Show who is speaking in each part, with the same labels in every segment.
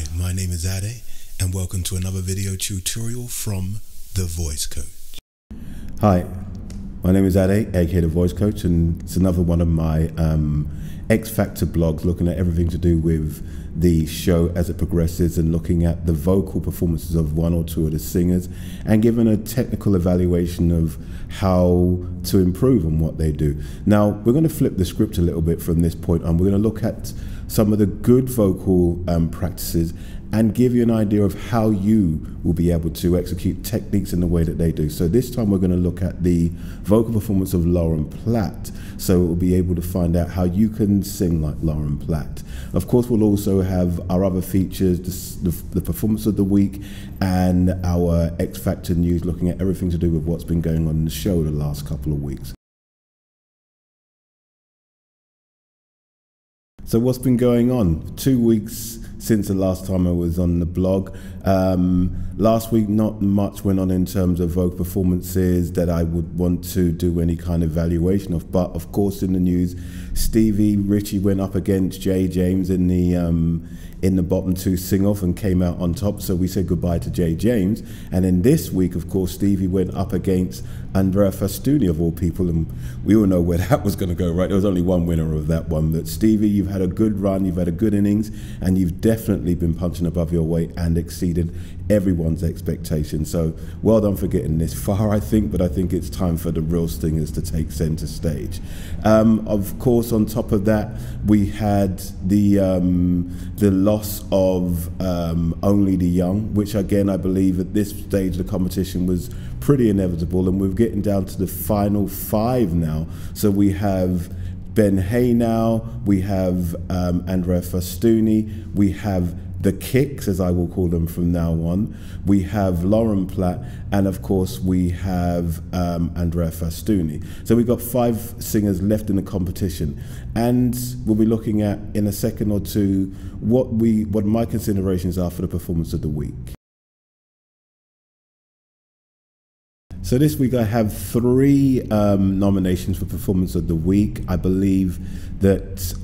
Speaker 1: Hi, my name is Ade, and welcome to another video tutorial from The Voice Coach.
Speaker 2: Hi, my name is Ade, aka The Voice Coach, and it's another one of my X Factor blogs looking at everything to do with the show as it progresses and looking at the vocal performances of one or two of the singers and giving a technical evaluation of how to improve on what they do. Now, we're going to flip the script a little bit from this point on. We're going to look at some of the good vocal practices and give you an idea of how you will be able to execute techniques in the way that they do. So this time we're going to look at the vocal performance of Lauren Platt. So we'll be able to find out how you can sing like Lauren Platt. Of course, we'll also have our other features, the performance of the week, and our X Factor news, looking at everything to do with what's been going on in the show the last couple of weeks. So what's been going on? 2 weeks since the last time I was on the blog. Last week, not much went on in terms of vocal performances that I would want to do any kind of evaluation of. But of course, in the news, Stevie Ritchie went up against Jay James in the bottom two sing-off and came out on top. So we said goodbye to Jay James. And then this week, of course, Stevie went up against Andrea Fastuni, of all people, and we all know where that was going to go, right? There was only one winner of that one. But Stevie, you've had a good run, you've had a good innings, and you've definitely been punching above your weight and exceeded everyone's expectations. So well done for getting this far, I think, but I think it's time for the real stingers to take center stage. Of course, on top of that, we had the loss of Only the Young, which again, I believe at this stage of the competition was pretty inevitable, and we're getting down to the final five now. So we have Ben Hay now, we have Andrea Fastuni, we have the Kicks, as I will call them from now on, we have Lauren Platt, and of course we have Andrea Fastuni. So we've got 5 singers left in the competition, and we'll be looking at in a second or two what my considerations are for the performance of the week. So this week I have 3 nominations for Performance of the Week. I believe that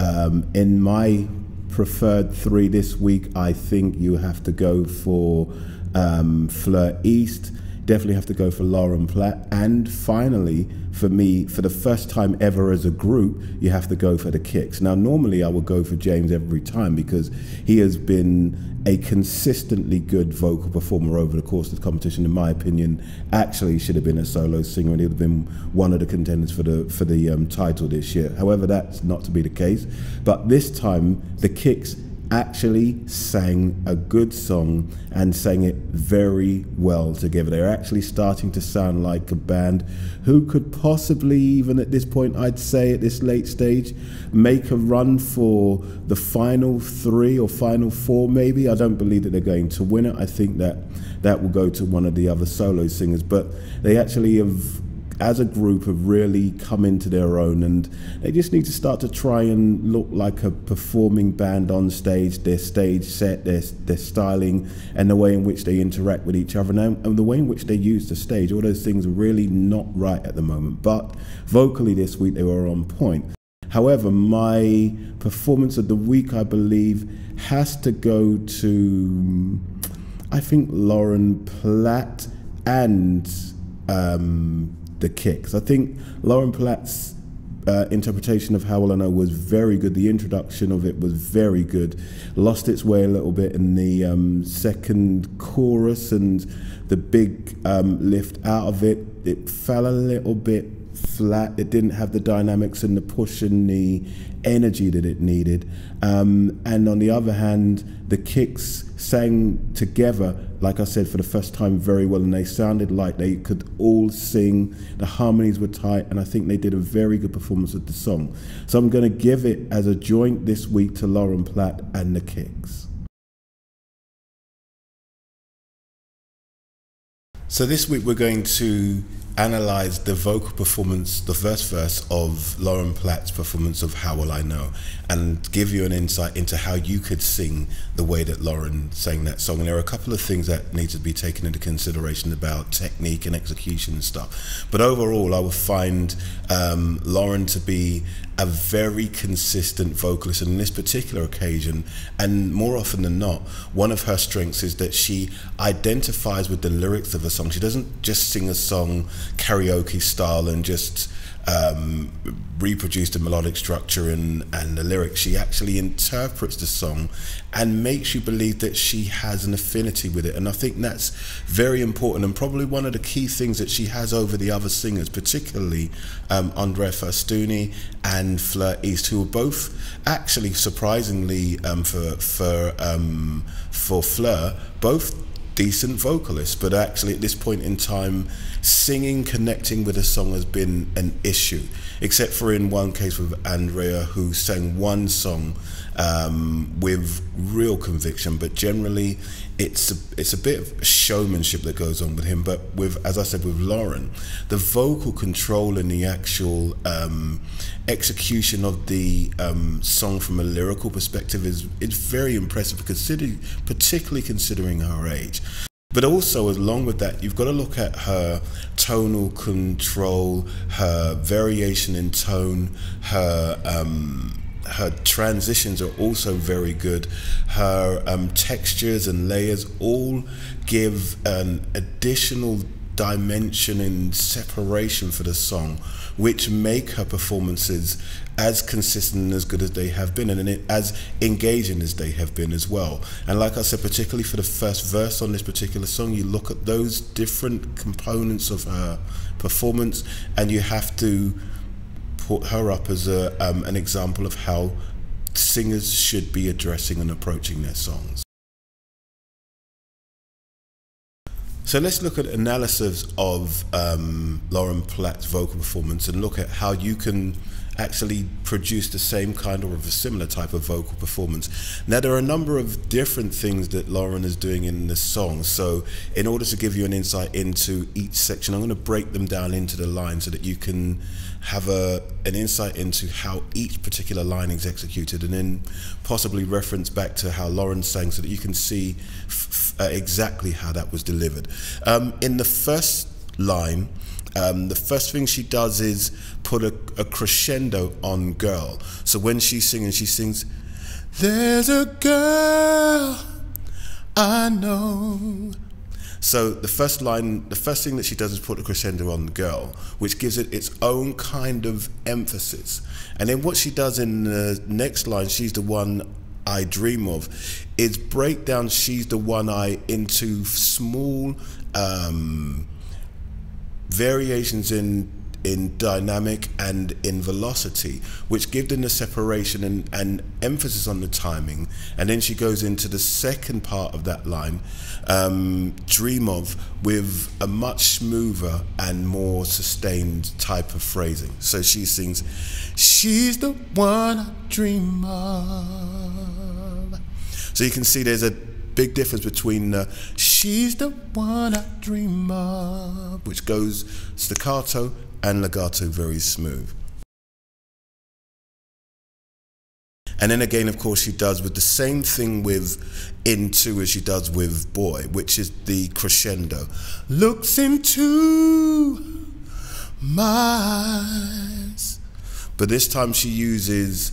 Speaker 2: in my preferred 3 this week, I think you have to go for Fleur East, definitely have to go for Lauren Platt, and finally, for me, for the first time ever as a group, you have to go for the Kicks. Now, normally I would go for James every time because he has been a consistently good vocal performer over the course of the competition. In my opinion, actually he should have been a solo singer and he would have been one of the contenders for the title this year. However, that's not to be the case. But this time, the Kicks actually sang a good song and sang it very well together. They're actually starting to sound like a band who could possibly, even at this point, I'd say at this late stage, make a run for the final 3 or final 4 maybe. I don't believe that they're going to win it. I think that will go to one of the other solo singers, but they actually have, as a group, have really come into their own, and they just need to start to try and look like a performing band on stage. Their stage set, their styling, and the way in which they interact with each other, and the way in which they use the stage. All those things are really not right at the moment, but vocally this week they were on point. However, my performance of the week, I believe, has to go to, I think, Lauren Platt and the Kicks. I think Lauren Platt's interpretation of How Will I Know was very good. The introduction of it was very good. Lost its way a little bit in the second chorus, and the big lift out of it, it fell a little bit flat. It didn't have the dynamics and the push and the energy that it needed. And on the other hand, the Kicks sang together, like I said, for the first time very well, and they sounded like they could all sing. The harmonies were tight, and I think they did a very good performance of the song. So I'm going to give it as a joint this week to Lauren Platt and the Kicks. So this week we're going to analyze the vocal performance, the first verse of Lauren Platt's performance of How Will I Know, and give you an insight into how you could sing the way that Lauren sang that song. And there are a couple of things that need to be taken into consideration about technique and execution and stuff. But overall, I would find Lauren to be a very consistent vocalist, and in this particular occasion, and more often than not, one of her strengths is that she identifies with the lyrics of a song. She doesn't just sing a song karaoke style and just reproduce the melodic structure and the lyrics. She actually interprets the song and makes you believe that she has an affinity with it, and I think that's very important, and probably one of the key things that she has over the other singers, particularly Andrea Faustini and Fleur East, who are both actually surprisingly for Fleur, both decent vocalists, but actually at this point in time, singing, connecting with a song has been an issue, except for in one case with Andrea, who sang one song with real conviction, but generally it's a bit of showmanship that goes on with him. But with, as I said, with Lauren, the vocal control and the actual execution of the song from a lyrical perspective is very impressive, particularly considering her age. But also, along with that, you've got to look at her tonal control, her variation in tone, her transitions are also very good. Her textures and layers all give an additional dimension and separation for the song, which make her performances as consistent and as good as they have been, and as engaging as they have been as well. And like I said, particularly for the first verse on this particular song, you look at those different components of her performance, and you have to put her up as an example of how singers should be addressing and approaching their songs. So let's look at analysis of Lauren Platt's vocal performance and look at how you can actually produce the same kind or a similar type of vocal performance. Now, there are a number of different things that Lauren is doing in this song, so in order to give you an insight into each section, I'm going to break them down into the line so that you can have an insight into how each particular line is executed, and then possibly reference back to how Lauren sang so that you can see exactly how that was delivered. In the first line, the first thing she does is put a crescendo on girl. So when she's singing, she sings, "There's a girl I know." So the first line, the first thing that she does is put a crescendo on the girl, which gives it its own kind of emphasis. And then what she does in the next line, "She's the one I dream of," is break down "she's the one I" into small variations in dynamic and in velocity, which give them the separation and emphasis on the timing. And then she goes into the second part of that line, "dream of," with a much smoother and more sustained type of phrasing. So she sings, "She's the one I dream of." So you can see there's a big difference between "she's the one I dream of," which goes staccato, and legato very smooth. And then again, of course, she does with the same thing with "into" as she does with "boy," which is the crescendo. "Looks into my eyes." But this time she uses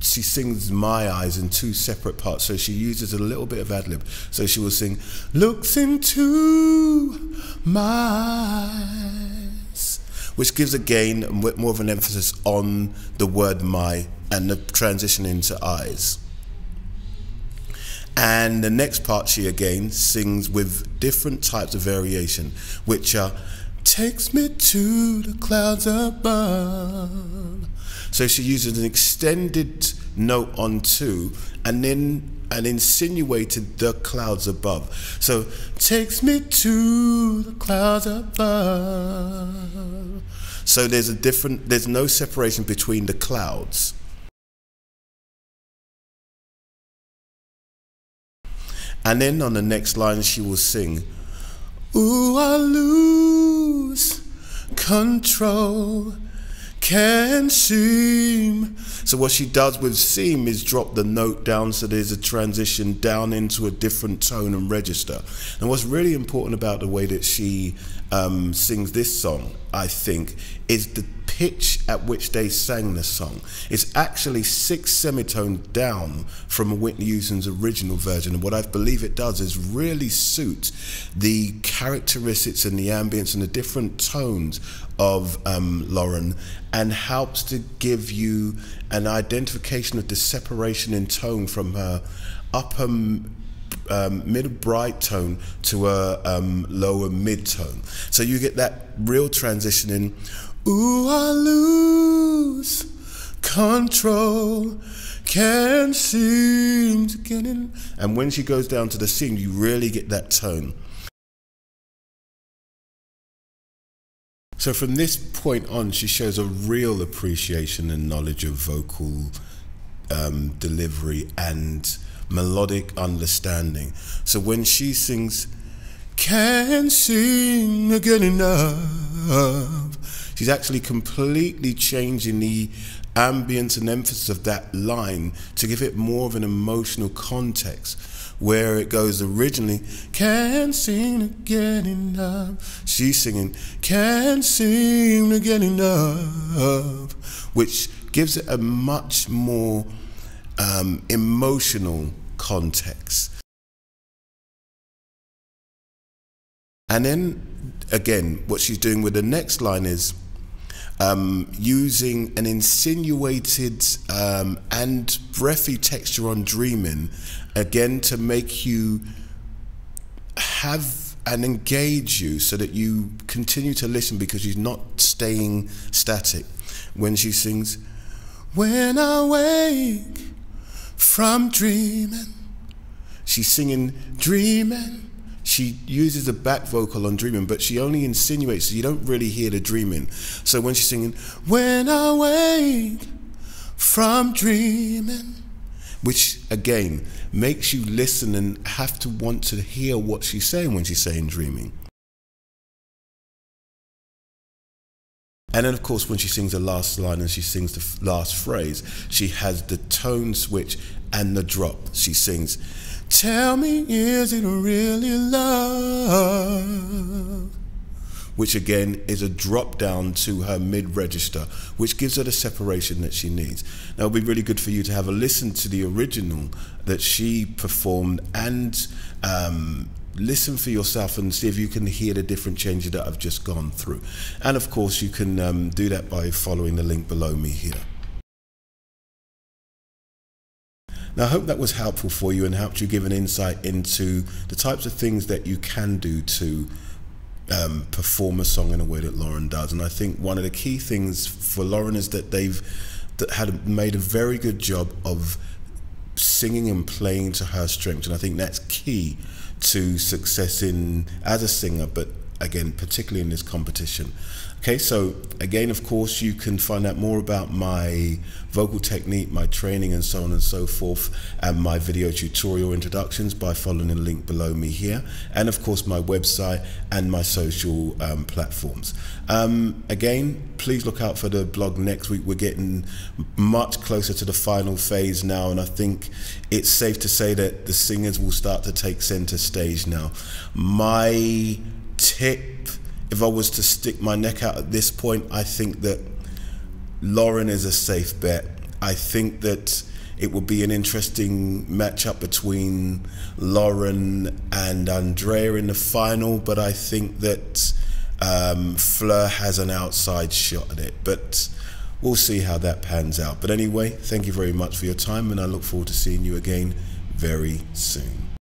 Speaker 2: she sings "my eyes" in two separate parts, so she uses a little bit of ad-lib. So she will sing, "Looks into my eyes," which gives again more of an emphasis on the word "my" and the transition into "eyes." And the next part she again sings with different types of variation, which are "takes me to the clouds above." So she uses an extended note on "to" and then insinuated the clouds above. So "takes me to the clouds above." So there's no separation between the clouds. And then on the next line she will sing,
Speaker 1: Ooh, I lose control, can't seem. So what she does with seem is drop the note down, so there's a transition down into a different tone and register. And what's really important about the way that she sings this song, I think, is the pitch at which they sang the song. It's actually 6 semitones down from Whitney Houston's original version, and what I believe it does is really suit the characteristics and the ambience and the different tones of Lauren, and helps to give you an identification of the separation in tone from her upper mid bright tone to a lower mid tone. So you get that real transition in, ooh, I lose control, can't seem to get in. And when she goes down to the seam, you really get that tone. So from this point on, she shows a real appreciation and knowledge of vocal delivery and melodic understanding. So when she sings, can't sing again enough, she's actually completely changing the ambience and emphasis of that line to give it more of an emotional context. Where it goes originally, can't seem to get enough. She's singing, can't seem to get enough, which gives it a much more emotional context. And then, again, what she's doing with the next line is using an insinuated and breathy texture on Dreamin', again to make you have and engage you so that you continue to listen because she's not staying static. When she sings, when I wake from dreaming, she's singing dreaming. She uses a back vocal on dreaming, but she only insinuates, so you don't really hear the dreaming. So when she's singing, when I wake from dreaming, which again makes you listen and have to want to hear what she's saying when she's saying dreaming. And then of course when she sings the last line and she sings the last phrase, she has the tone switch and the drop. She sings, tell me, is it really love? Which again is a drop down to her mid register, which gives her the separation that she needs. Now it'll be really good for you to have a listen to the original that she performed and listen for yourself and see if you can hear the different changes that I've just gone through. And of course you can do that by following the link below me here. Now, I hope that was helpful for you and helped you give an insight into the types of things that you can do to perform a song in a way that Lauren does. And I think one of the key things for Lauren is that they've made a very good job of singing and playing to her strengths. And I think that's key to success as a singer, but again, particularly in this competition. Okay, so again, of course, you can find out more about my vocal technique, my training, and so on and so forth, and my video tutorial introductions by following the link below me here, and of course my website and my social platforms. Again, please look out for the blog next week. We're getting much closer to the final phase now, and I think it's safe to say that the singers will start to take center stage now. My tip, if I was to stick my neck out at this point, I think that Lauren is a safe bet. I think that it will be an interesting matchup between Lauren and Andrea in the final, but I think that Fleur has an outside shot at it. But we'll see how that pans out. But anyway, thank you very much for your time, and I look forward to seeing you again very soon.